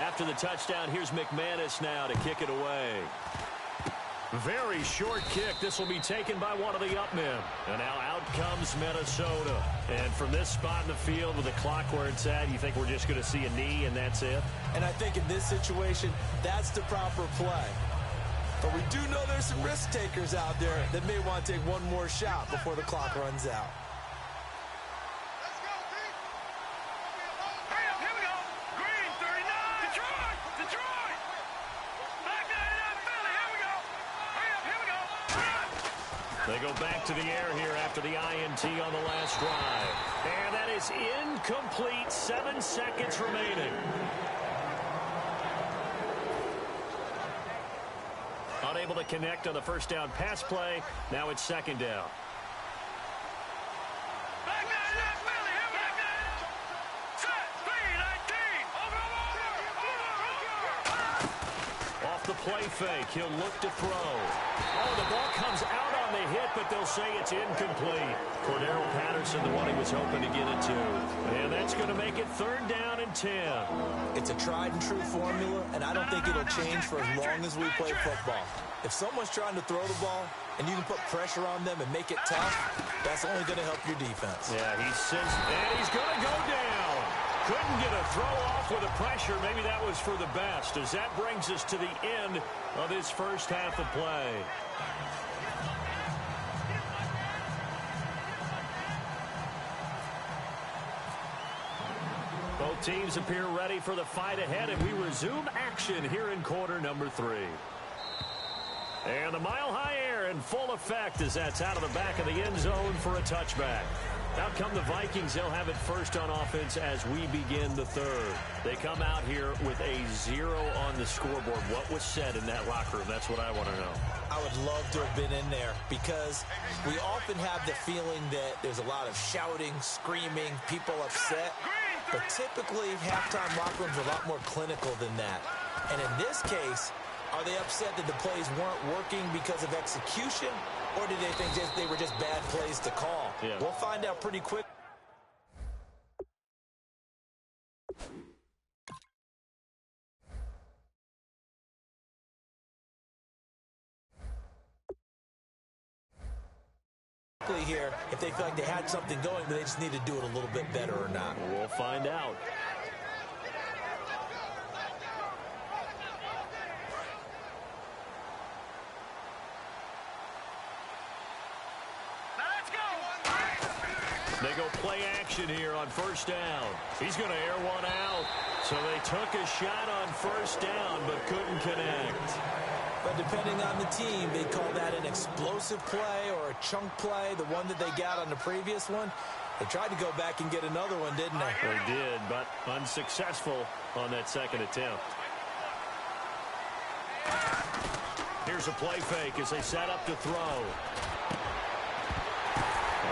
After the touchdown, here's McManus now to kick it away. Very short kick. This will be taken by one of the up men. And now out comes Minnesota. And from this spot in the field with the clock where it's at, you think we're just going to see a knee and that's it? And I think in this situation, that's the proper play. But we do know there's some risk takers out there that may want to take one more shot before the clock runs out. They go back to the air here after the INT on the last drive. And that is incomplete. 7 seconds remaining. Unable to connect on the first down pass play. Now it's second down. Off the play fake. He'll look to throw. Oh, the ball comes out on the hit, but they'll say it's incomplete. Cordero Patterson, the one he was hoping to get it to. And that's going to make it third down and 10. It's a tried-and-true formula, and I don't think it'll change for as long as we play football. If someone's trying to throw the ball and you can put pressure on them and make it tough, that's only going to help your defense. Yeah, he says, and he's going to go down. Couldn't get a throw off with the pressure. Maybe that was for the best, as that brings us to the end of his first half of play. Both teams appear ready for the fight ahead, and we resume action here in quarter number 3. And the mile-high air in full effect as that's out of the back of the end zone for a touchback. Out come the Vikings. They'll have it first on offense as we begin the third. They come out here with a 0 on the scoreboard. What was said in that locker room? That's what I want to know. I would love to have been in there because we often have the feeling that there's a lot of shouting, screaming, people upset. But typically, halftime locker rooms are a lot more clinical than that. And in this case, are they upset that the plays weren't working because of execution? Or did they think they were just bad plays to call? Yeah. We'll find out pretty quick. Here, if they feel like they had something going, but they just need to do it a little bit better or not. We'll find out. They go play action here on first down. He's going to air one out. So they took a shot on first down but couldn't connect. But depending on the team, they call that an explosive play or a chunk play, the one that they got on the previous one. They tried to go back and get another one, didn't they? They did, but unsuccessful on that second attempt. Here's a play fake as they set up to throw.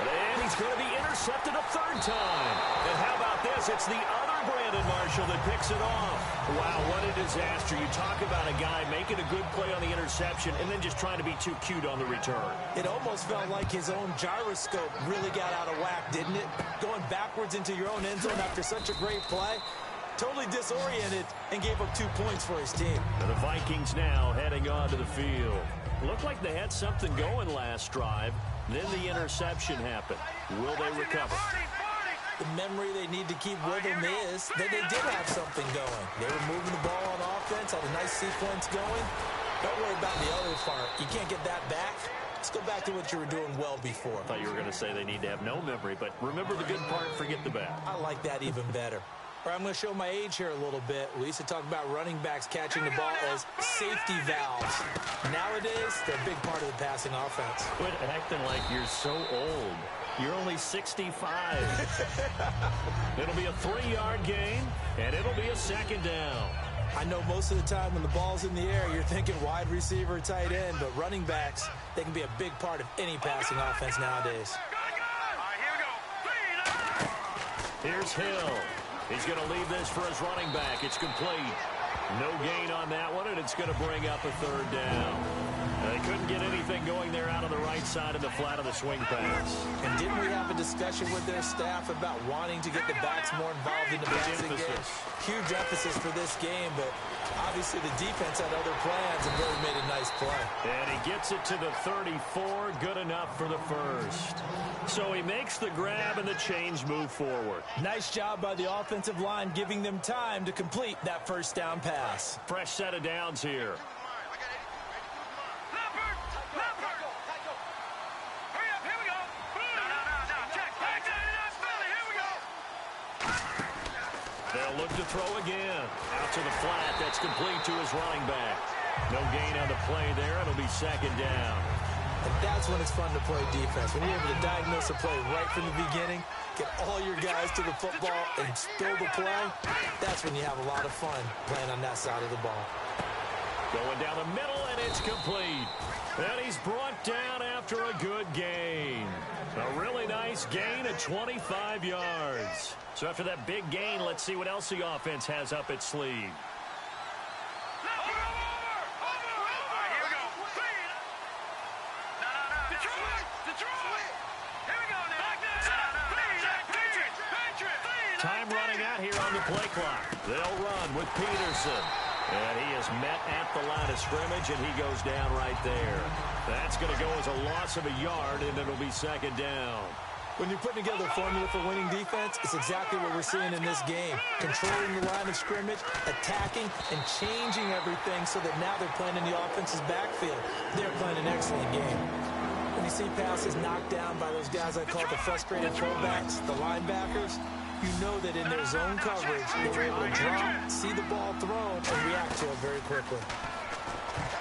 And he's going to be intercepted a third time. And how about this? It's the other Brandon Marshall that picks it off. Wow, what a disaster. You talk about a guy making a good play on the interception and then just trying to be too cute on the return. It almost felt like his own gyroscope really got out of whack, didn't it? Going backwards into your own end zone after such a great play. Totally disoriented and gave up 2 points for his team. And the Vikings now heading onto the field. Looked like they had something going last drive. Then the interception happened. Will they recover? The memory they need to keep with them is that they did have something going. They were moving the ball on offense, had a nice sequence going. Don't worry about the other part. You can't get that back. Let's go back to what you were doing well before. I thought you were going to say they need to have no memory, but remember the good part, forget the bad. I like that even better. All right, I'm going to show my age here a little bit. We used to talk about running backs catching the ball as safety valves. Nowadays, they're a big part of the passing offense. Quit acting like you're so old. You're only 65. It'll be a 3-yard gain, and it'll be a second down. I know most of the time when the ball's in the air, you're thinking wide receiver, tight end, but running backs, they can be a big part of any passing offense nowadays. Here's Hill. He's going to leave this for his running back. It's complete. No gain on that one, and it's going to bring up a third down. They couldn't get anything going there out on the right side of the flat of the swing pass. And didn't we have a discussion with their staff about wanting to get the backs more involved in the passing game? Huge emphasis for this game, but obviously the defense had other plans and really made a nice play. And he gets it to the 34, good enough for the first. So he makes the grab and the change move forward. Nice job by the offensive line giving them time to complete that first down pass. Fresh set of downs here. They'll look to throw again. Out to the flat. That's complete to his running back. No gain on the play there. It'll be second down. And that's when it's fun to play defense. When you're able to diagnose a play right from the beginning, get all your guys to the football and spill the play, that's when you have a lot of fun playing on that side of the ball. Going down the middle, and it's complete. And he's brought down after a good gain. A really nice gain of 25 yards. So after that big gain, let's see what else the offense has up its sleeve. Time running out here on the play clock. They'll run with Peterson. And he is met at the line of scrimmage, and he goes down right there. That's going to go as a loss of a yard, and it'll be second down. When you're putting together a formula for winning defense, it's exactly what we're seeing in this game. Controlling the line of scrimmage, attacking, and changing everything so that now they're playing in the offense's backfield. They're playing an excellent game. When you see passes knocked down by those guys I call the frustrated fullbacks, the linebackers, you know that in their zone coverage, they're able to drop, see the ball thrown, and react to it very quickly.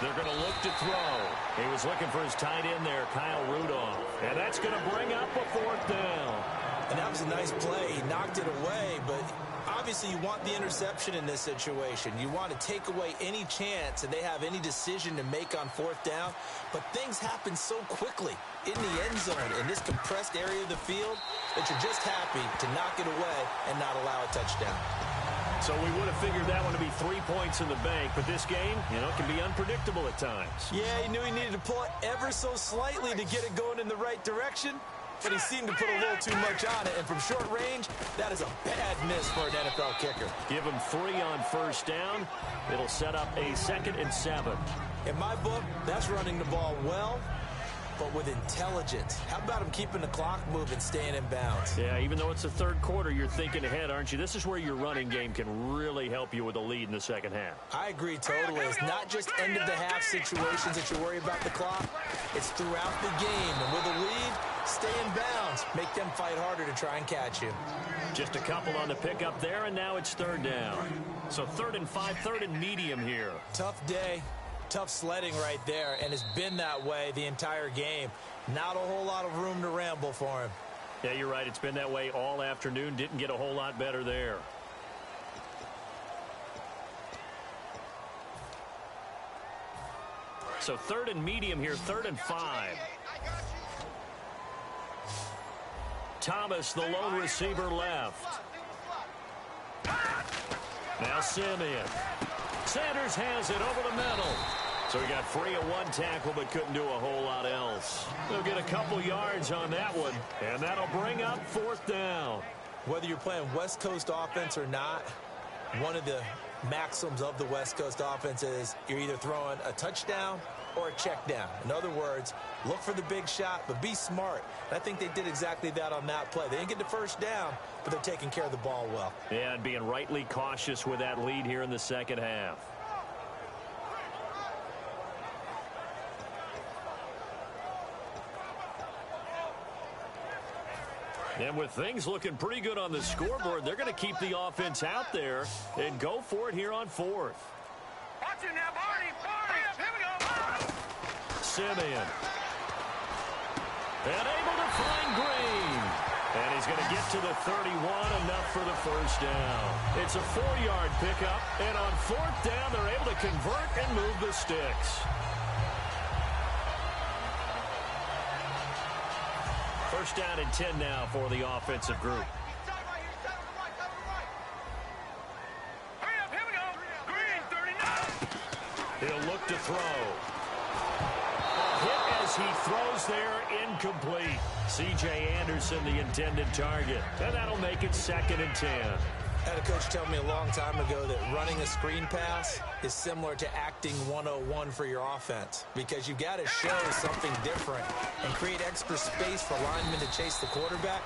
They're going to look to throw. He was looking for his tight end there, Kyle Rudolph. And that's going to bring up a fourth down. And that was a nice play. He knocked it away, but obviously you want the interception in this situation. You want to take away any chance and they have any decision to make on fourth down. But things happen so quickly in the end zone in this compressed area of the field that you're just happy to knock it away and not allow a touchdown. So we would have figured that one to be 3 points in the bank, but this game, can be unpredictable at times. Yeah, he knew he needed to pull it ever so slightly to get it going in the right direction, but he seemed to put a little too much on it, and from short range, that is a bad miss for an NFL kicker. Give him 3 on first down. It'll set up a 2nd and 7. In my book, that's running the ball well, but with intelligence. How about him keeping the clock moving, staying in bounds? Yeah, even though it's the third quarter, you're thinking ahead, aren't you? This is where your running game can really help you with a lead in the second half. I agree totally. It's not just end-of-the-half situations that you worry about the clock. It's throughout the game. And with a lead, stay in bounds. Make them fight harder to try and catch you. Just a couple on the pickup there, and now it's third down. So 3rd and 5, 3rd and medium here. Tough day. Tough sledding right there, and it's been that way the entire game. Not a whole lot of room to ramble for him. Yeah, you're right. It's been that way all afternoon. Didn't get a whole lot better there. So 3rd and medium here, 3rd and 5. Thomas, the lone receiver, left. Now Simeon. Sanders has it over the middle. So he got free of one tackle but couldn't do a whole lot else. They'll get a couple yards on that one, and that'll bring up 4th down. Whether you're playing West Coast offense or not, one of the maxims of the West Coast offense is you're either throwing a touchdown or a check down. In other words, look for the big shot, but be smart. And I think they did exactly that on that play. They didn't get the first down, but they're taking care of the ball well. Yeah, and being rightly cautious with that lead here in the second half. And with things looking pretty good on the scoreboard, they're going to keep the offense out there and go for it here on 4th. Watch it now, Barney. Here we go. Simeon. And able to find Green. And he's going to get to the 31, enough for the first down. It's a 4-yard pickup, and on 4th down, they're able to convert and move the sticks. First down and 10 now for the offensive group. Hurry up, here we go. Green, 39. He'll look to throw. as he throws there, incomplete. C.J. Anderson, the intended target. And that'll make it 2nd and 10. I had a coach tell me a long time ago that running a screen pass is similar to acting 101 for your offense, because you got to show something different and create extra space for linemen to chase the quarterback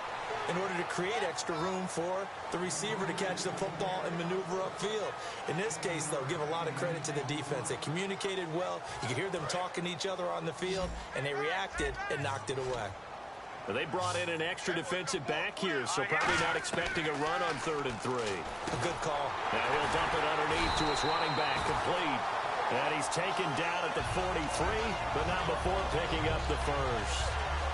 in order to create extra room for the receiver to catch the football and maneuver upfield. In this case, though, give a lot of credit to the defense. They communicated well. You could hear them talking to each other on the field, and they reacted and knocked it away. They brought in an extra defensive back here, so probably not expecting a run on 3rd and 3. A good call. Now he'll dump it underneath to his running back, complete. And he's taken down at the 43, but not before picking up the first.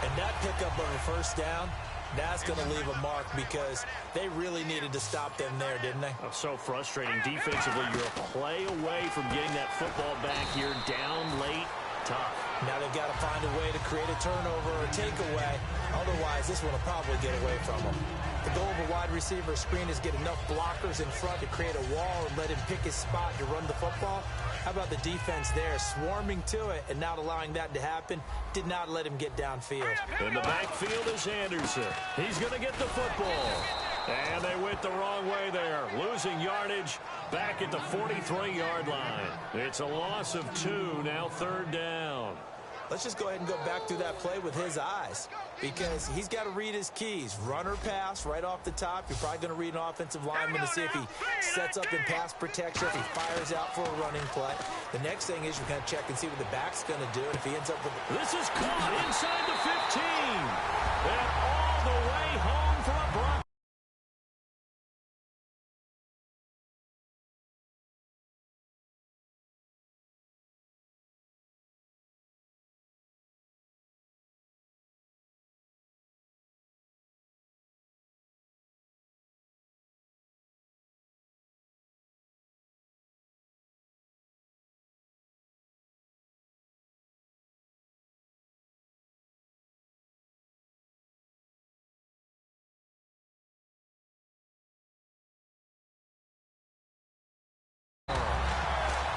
And that pickup of a first down, that's going to leave a mark, because they really needed to stop them there, didn't they? Oh, so frustrating. Defensively, you're a play away from getting that football back here, down late. Tough. Now they've got to find a way to create a turnover or a takeaway. Otherwise, this one will probably get away from them. The goal of a wide receiver screen is get enough blockers in front to create a wall and let him pick his spot to run the football. How about the defense there, swarming to it and not allowing that to happen? Did not let him get downfield. In the backfield is Anderson. He's going to get the football. And they went the wrong way there, losing yardage back at the 43-yard line. It's a loss of 2, now 3rd down. Let's just go ahead and go back through that play with his eyes, because he's got to read his keys. Run or pass right off the top. You're probably going to read an offensive lineman to see if he sets up in pass protection, if he fires out for a running play. The next thing is you're going to check and see what the back's going to do, and if he ends up with... This is caught inside the 15. And all the way home for a block.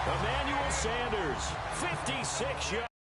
Emmanuel Sanders, 56 yards.